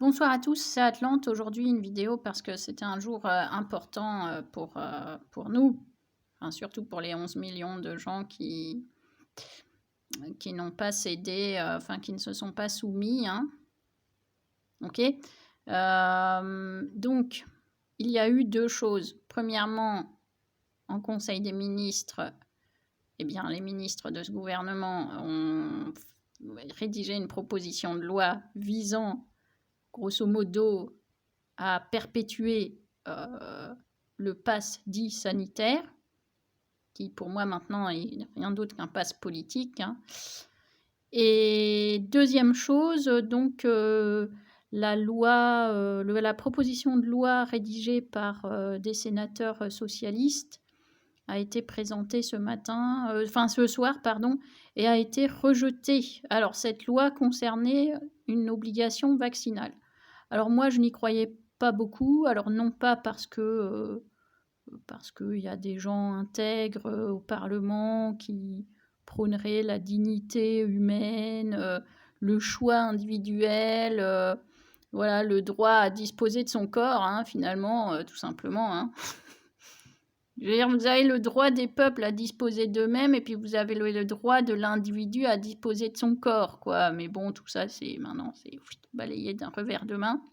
Bonsoir à tous, c'est Atlante. Aujourd'hui, une vidéo parce que c'était un jour important pour nous, enfin, surtout pour les 11 millions de gens qui n'ont pas cédé, enfin qui ne se sont pas soumis. Hein. Ok. Donc, il y a eu deux choses. Premièrement, en Conseil des ministres, eh bien, les ministres de ce gouvernement ont rédigé une proposition de loi visant, grosso modo, à perpétuer le pass dit sanitaire, qui pour moi maintenant est rien d'autre qu'un pass politique. Hein. Et deuxième chose, donc la proposition de loi rédigée par des sénateurs socialistes a été présentée ce soir, pardon, et a été rejetée. Alors cette loi concernait une obligation vaccinale. Alors moi, je n'y croyais pas beaucoup. Alors non pas parce qu'il y a des gens intègres au Parlement qui prôneraient la dignité humaine, le choix individuel, voilà, le droit à disposer de son corps, hein, finalement, tout simplement. Hein. Je veux dire, vous avez le droit des peuples à disposer d'eux-mêmes et puis vous avez le droit de l'individu à disposer de son corps, quoi. Mais bon, tout ça, c'est balayé d'un revers de main.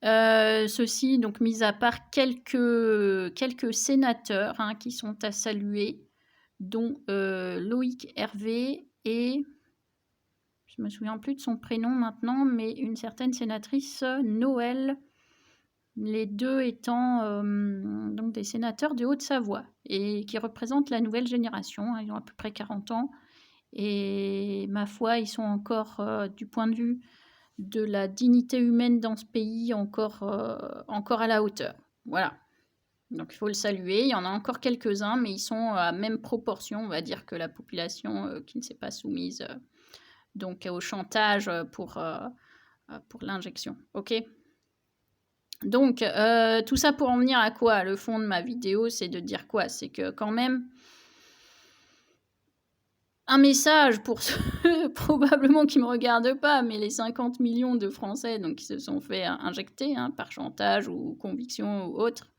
Ceci, donc, mis à part quelques sénateurs hein, qui sont à saluer, dont Loïc Hervé et, je me souviens plus de son prénom maintenant, mais une certaine sénatrice Noël, les deux étant donc des sénateurs de Haute-Savoie et qui représentent la nouvelle génération. Hein, ils ont à peu près 40 ans et ma foi, ils sont encore du point de vue de la dignité humaine dans ce pays encore à la hauteur. Voilà. Donc il faut le saluer. Il y en a encore quelques-uns, mais ils sont à même proportion, on va dire, que la population qui ne s'est pas soumise donc au chantage pour l'injection. Ok. Donc tout ça pour en venir à quoi? Le fond de ma vidéo, c'est de dire quoi? C'est que quand même un message pour ceux probablement qui ne me regardent pas, mais les 50 millions de Français donc, qui se sont fait injecter hein, par chantage ou conviction ou autre,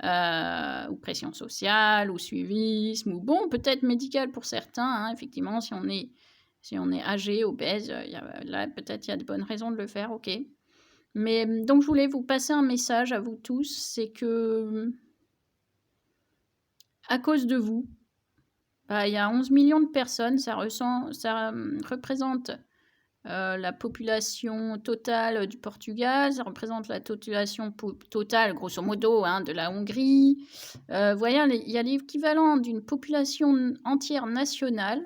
ou pression sociale, ou suivisme, ou bon, peut-être médical pour certains. Hein, effectivement, si on est âgé, obèse, là, peut-être il y a de bonnes raisons de le faire, ok. Mais donc, je voulais vous passer un message à vous tous, c'est que à cause de vous, il y a 11 millions de personnes, ça représente la population totale du Portugal, ça représente la population totale, grosso modo, hein, de la Hongrie. Voyez, il y a l'équivalent d'une population entière nationale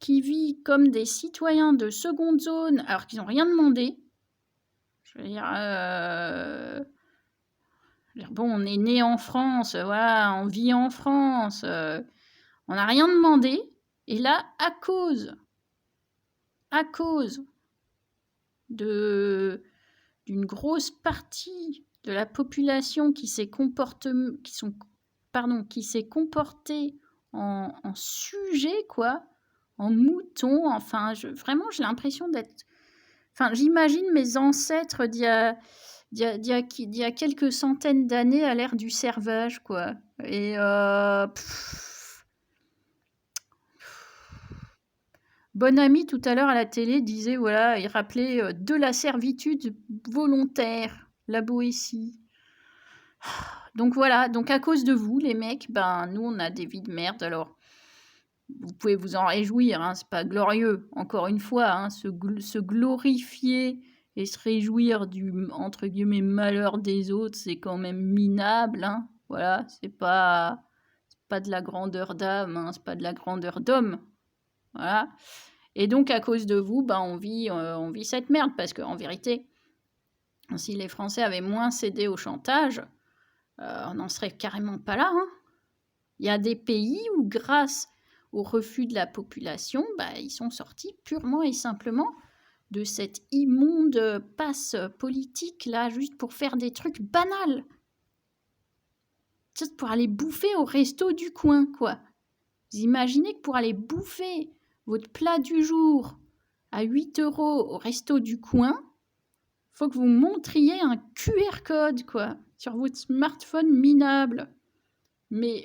qui vit comme des citoyens de seconde zone alors qu'ils n'ont rien demandé. Je veux dire, bon, on est né en France, voilà, on vit en France, on n'a rien demandé. Et là, à cause d'une grosse partie de la population qui s'est comportée en sujet, quoi, en mouton, enfin, vraiment, j'ai l'impression d'être... Enfin, j'imagine mes ancêtres d'il y a quelques centaines d'années à l'ère du servage, quoi. Et... Bonamy, tout à l'heure à la télé, disait, voilà, il rappelait de la servitude volontaire, la Boétie. Donc voilà, donc à cause de vous, les mecs, ben nous, on a des vies de merde, alors vous pouvez vous en réjouir, hein, c'est pas glorieux, encore une fois, hein, se glorifier et se réjouir du, entre guillemets, malheur des autres, c'est quand même minable, hein, voilà, c'est pas de la grandeur d'âme, hein, c'est pas de la grandeur d'homme, voilà. Et donc, à cause de vous, ben, on vit cette merde. Parce qu'en vérité, si les Français avaient moins cédé au chantage, on n'en serait carrément pas là. Hein. Il y a des pays où, grâce au refus de la population, ils sont sortis purement et simplement de cette immonde passe politique, là, juste pour faire des trucs banals. Juste pour aller bouffer au resto du coin, quoi. Vous imaginez que pour aller bouffer votre plat du jour à 8 € au resto du coin, faut que vous montriez un QR code, quoi, sur votre smartphone minable. Mais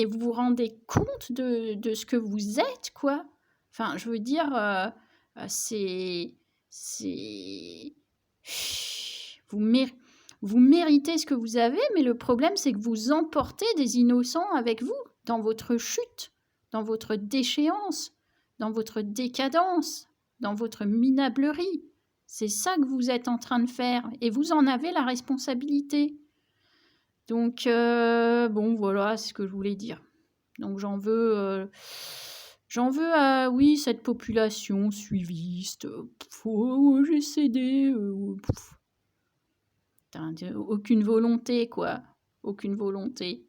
vous vous rendez compte de ce que vous êtes, quoi? Enfin, je veux dire, c'est... Vous, vous méritez ce que vous avez, mais le problème, c'est que vous emportez des innocents avec vous dans votre chute, dans votre déchéance, dans votre décadence, dans votre minablerie. C'est ça que vous êtes en train de faire, et vous en avez la responsabilité. Donc, bon, voilà, c'est ce que je voulais dire. Donc, j'en veux à, oui, cette population suiviste. J'ai cédé. Aucune volonté, quoi. Aucune volonté.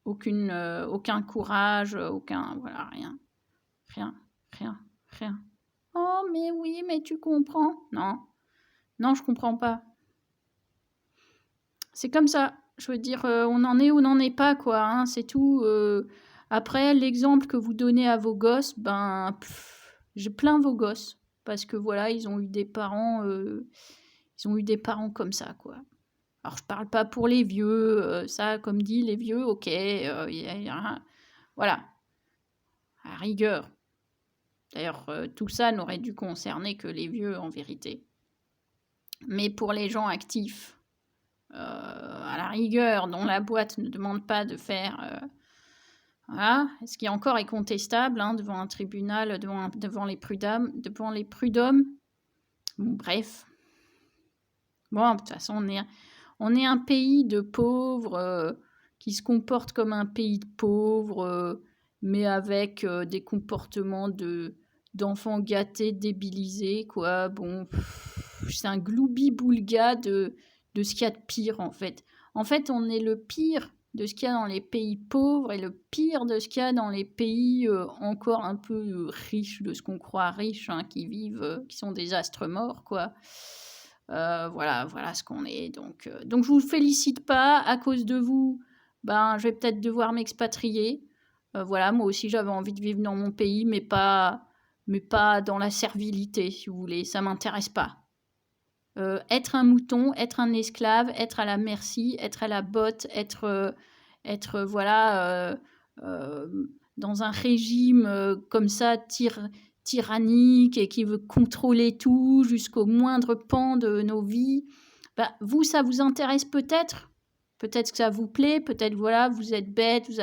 Aucun courage, voilà, rien. Rien. Oh, mais oui, mais tu comprends. Non, je comprends pas. C'est comme ça. Je veux dire, on en est ou on n'en est pas, quoi. Hein, c'est tout. Après, l'exemple que vous donnez à vos gosses, je plains vos gosses. Parce que voilà, ils ont eu des parents comme ça, quoi. Alors, je parle pas pour les vieux. Ça, comme dit, les vieux, ok. Voilà. À rigueur. D'ailleurs, tout ça n'aurait dû concerner que les vieux, en vérité. Mais pour les gens actifs, à la rigueur, dont la boîte ne demande pas de faire... voilà, ce qui encore est contestable hein, devant un tribunal, devant les prud'hommes. Bon, bref. Bon, de toute façon, on est un pays de pauvres qui se comporte comme un pays de pauvres, mais avec des comportements d'enfants gâtés, débilisés, quoi. Bon, c'est un gloubi-boulga de ce qu'il y a de pire, en fait. En fait, on est le pire de ce qu'il y a dans les pays pauvres et le pire de ce qu'il y a dans les pays encore un peu riches, de ce qu'on croit riches, hein, qui vivent, qui sont des astres morts, quoi. Voilà ce qu'on est. Donc je vous félicite pas. À cause de vous, je vais peut-être devoir m'expatrier. Voilà, moi aussi, j'avais envie de vivre dans mon pays, mais pas dans la servilité, si vous voulez. Ça m'intéresse pas. Être un mouton, être un esclave, être à la merci, être à la botte, être dans un régime comme ça, tyrannique et qui veut contrôler tout jusqu'au moindre pan de nos vies. Vous, ça vous intéresse peut-être. Peut-être que ça vous plaît, peut-être voilà, vous êtes bête, vous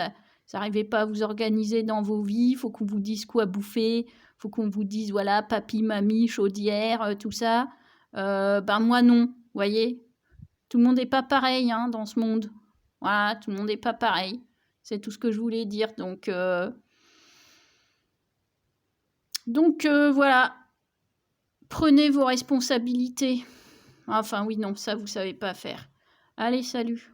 n'arrivez pas à vous organiser dans vos vies, il faut qu'on vous dise quoi bouffer, il faut qu'on vous dise voilà, papy, mamie, chaudière, tout ça. Moi non, voyez. Tout le monde n'est pas pareil hein, dans ce monde. Voilà, tout le monde n'est pas pareil. C'est tout ce que je voulais dire. Donc voilà. Prenez vos responsabilités. Enfin oui, non, ça vous savez pas faire. Allez, salut.